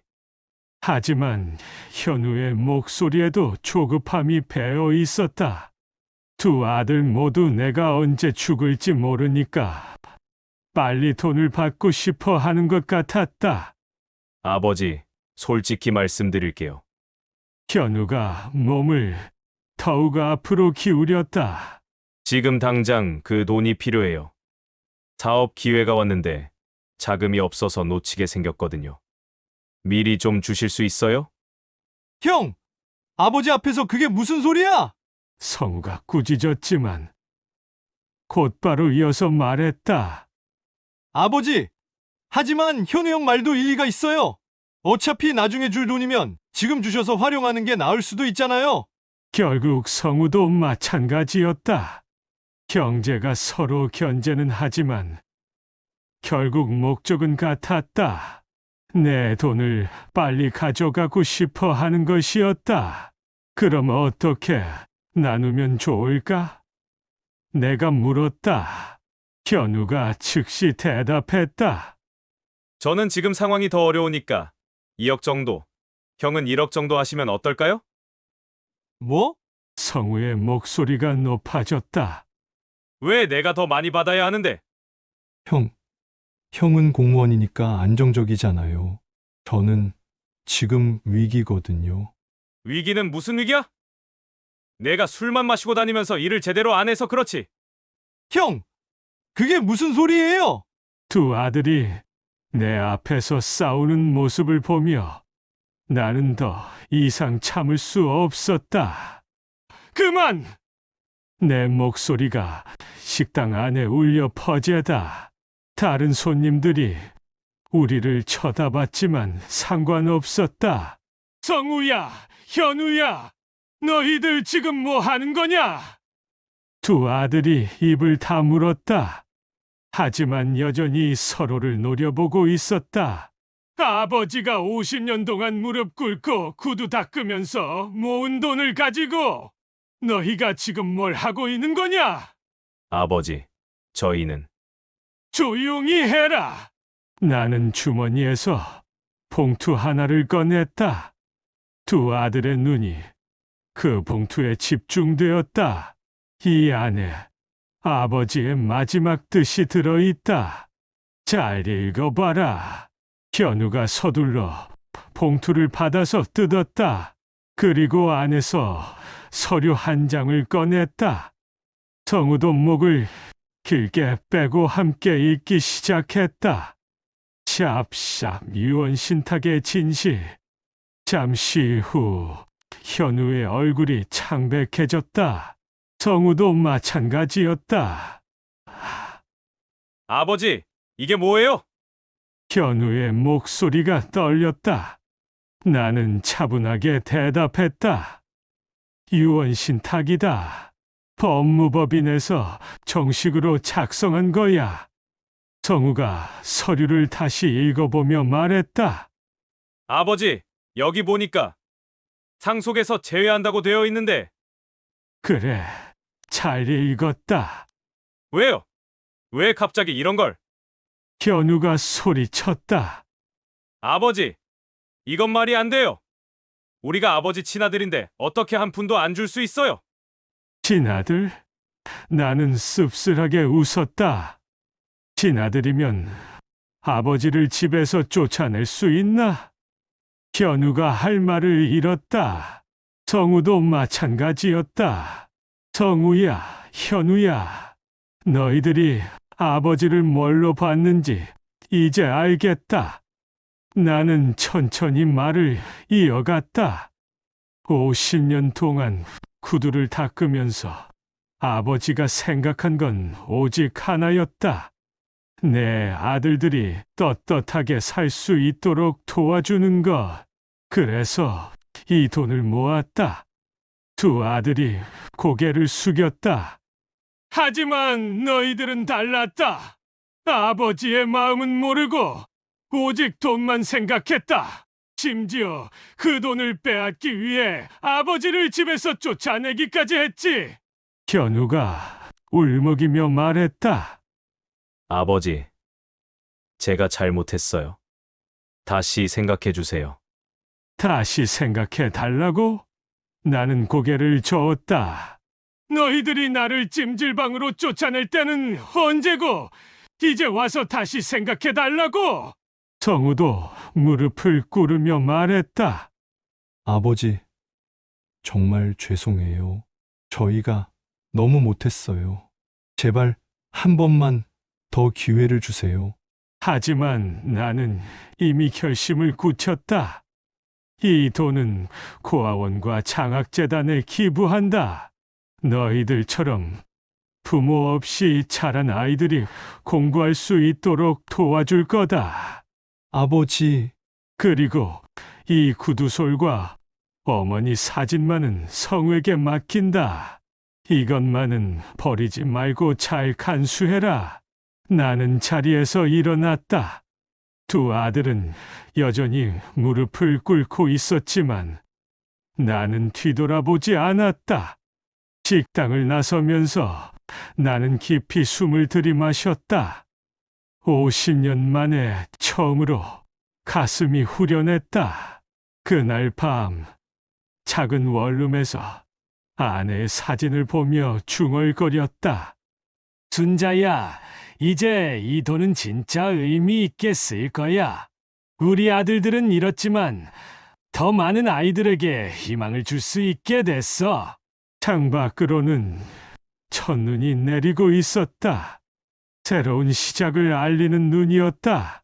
Speaker 1: 하지만 현우의 목소리에도 조급함이 배어 있었다. 두 아들 모두 내가 언제 죽을지 모르니까 빨리 돈을 받고 싶어 하는 것 같았다.
Speaker 6: 아버지, 솔직히 말씀드릴게요.
Speaker 1: 현우가 몸을 더욱 앞으로 기울였다.
Speaker 6: 지금 당장 그 돈이 필요해요. 사업 기회가 왔는데 자금이 없어서 놓치게 생겼거든요. 미리 좀 주실 수 있어요?
Speaker 2: 형! 아버지 앞에서 그게 무슨 소리야?
Speaker 1: 성우가 꾸짖었지만 곧바로 이어서 말했다.
Speaker 2: 아버지! 하지만 현우 형 말도 일리가 있어요. 어차피 나중에 줄 돈이면 지금 주셔서 활용하는 게 나을 수도 있잖아요.
Speaker 1: 결국 성우도 마찬가지였다. 경제가 서로 견제는 하지만 결국 목적은 같았다. 내 돈을 빨리 가져가고 싶어 하는 것이었다. 그럼 어떻게 나누면 좋을까? 내가 물었다. 현우가 즉시 대답했다.
Speaker 6: 저는 지금 상황이 더 어려우니까 2억 정도, 형은 1억 정도 하시면 어떨까요?
Speaker 2: 뭐?
Speaker 1: 성우의 목소리가 높아졌다.
Speaker 6: 왜 내가 더 많이 받아야 하는데?
Speaker 3: 형은 공무원이니까 안정적이잖아요. 저는 지금 위기거든요.
Speaker 6: 위기는 무슨 위기야? 내가 술만 마시고 다니면서 일을 제대로 안 해서 그렇지.
Speaker 2: 형! 그게 무슨 소리예요?
Speaker 1: 두 아들이 내 앞에서 싸우는 모습을 보며 나는 더 이상 참을 수 없었다.
Speaker 7: 그만!
Speaker 1: 내 목소리가 식당 안에 울려 퍼지다. 다른 손님들이 우리를 쳐다봤지만 상관없었다.
Speaker 7: 성우야, 현우야, 너희들 지금 뭐 하는 거냐?
Speaker 1: 두 아들이 입을 다물었다. 하지만 여전히 서로를 노려보고 있었다.
Speaker 7: 아버지가 50년 동안 무릎 꿇고 구두 닦으면서 모은 돈을 가지고 너희가 지금 뭘 하고 있는 거냐?
Speaker 6: 아버지, 저희는
Speaker 7: 조용히 해라.
Speaker 1: 나는 주머니에서 봉투 하나를 꺼냈다. 두 아들의 눈이 그 봉투에 집중되었다. 이 안에 아버지의 마지막 뜻이 들어있다. 잘 읽어봐라. 현우가 서둘러 봉투를 받아서 뜯었다. 그리고 안에서 서류 한 장을 꺼냈다. 성우도 목을 길게 빼고 함께 읽기 시작했다. 샵샵 유언신탁의 진실. 잠시 후 현우의 얼굴이 창백해졌다. 성우도 마찬가지였다.
Speaker 6: 아버지, 이게 뭐예요?
Speaker 1: 현우의 목소리가 떨렸다. 나는 차분하게 대답했다. 유언신탁이다. 법무법인에서 정식으로 작성한 거야. 성우가 서류를 다시 읽어보며 말했다.
Speaker 6: 아버지, 여기 보니까 상속에서 제외한다고 되어 있는데
Speaker 1: 그래, 잘 읽었다.
Speaker 6: 왜요? 왜 갑자기 이런 걸?
Speaker 1: 현우가 소리쳤다.
Speaker 6: 아버지, 이건 말이 안 돼요. 우리가 아버지 친아들인데 어떻게 한 푼도 안 줄 수 있어요?
Speaker 1: 친아들? 나는 씁쓸하게 웃었다. 친아들이면 아버지를 집에서 쫓아낼 수 있나? 현우가 할 말을 잃었다. 성우도 마찬가지였다. 성우야, 현우야, 너희들이 아버지를 뭘로 봤는지 이제 알겠다. 나는 천천히 말을 이어갔다. 50년 동안 구두를 닦으면서 아버지가 생각한 건 오직 하나였다. 내 아들들이 떳떳하게 살 수 있도록 도와주는 것. 그래서 이 돈을 모았다. 두 아들이 고개를 숙였다.
Speaker 7: 하지만 너희들은 달랐다. 아버지의 마음은 모르고 오직 돈만 생각했다. 심지어 그 돈을 빼앗기 위해 아버지를 집에서 쫓아내기까지 했지.
Speaker 1: 현우가 울먹이며 말했다.
Speaker 6: 아버지, 제가 잘못했어요. 다시 생각해 주세요.
Speaker 1: 다시 생각해 달라고? 나는 고개를 저었다.
Speaker 7: 너희들이 나를 찜질방으로 쫓아낼 때는 언제고 이제 와서 다시 생각해 달라고.
Speaker 1: 성우도 무릎을 꿇으며 말했다.
Speaker 3: 아버지, 정말 죄송해요. 저희가 너무 못했어요. 제발 한 번만 더 기회를 주세요.
Speaker 1: 하지만 나는 이미 결심을 굳혔다. 이 돈은 고아원과 장학재단에 기부한다. 너희들처럼 부모 없이 자란 아이들이 공부할 수 있도록 도와줄 거다.
Speaker 3: 아버지,
Speaker 1: 그리고 이 구두솔과 어머니 사진만은 성우에게 맡긴다. 이것만은 버리지 말고 잘 간수해라. 나는 자리에서 일어났다. 두 아들은 여전히 무릎을 꿇고 있었지만 나는 뒤돌아보지 않았다. 식당을 나서면서 나는 깊이 숨을 들이마셨다. 50년 만에 처음으로 가슴이 후련했다. 그날 밤 작은 원룸에서 아내의 사진을 보며 중얼거렸다. 순자야, 이제 이 돈은 진짜 의미 있게 쓸 거야. 우리 아들들은 잃었지만 더 많은 아이들에게 희망을 줄 수 있게 됐어. 창밖으로는 첫눈이 내리고 있었다. 새로운 시작을 알리는 눈이었다.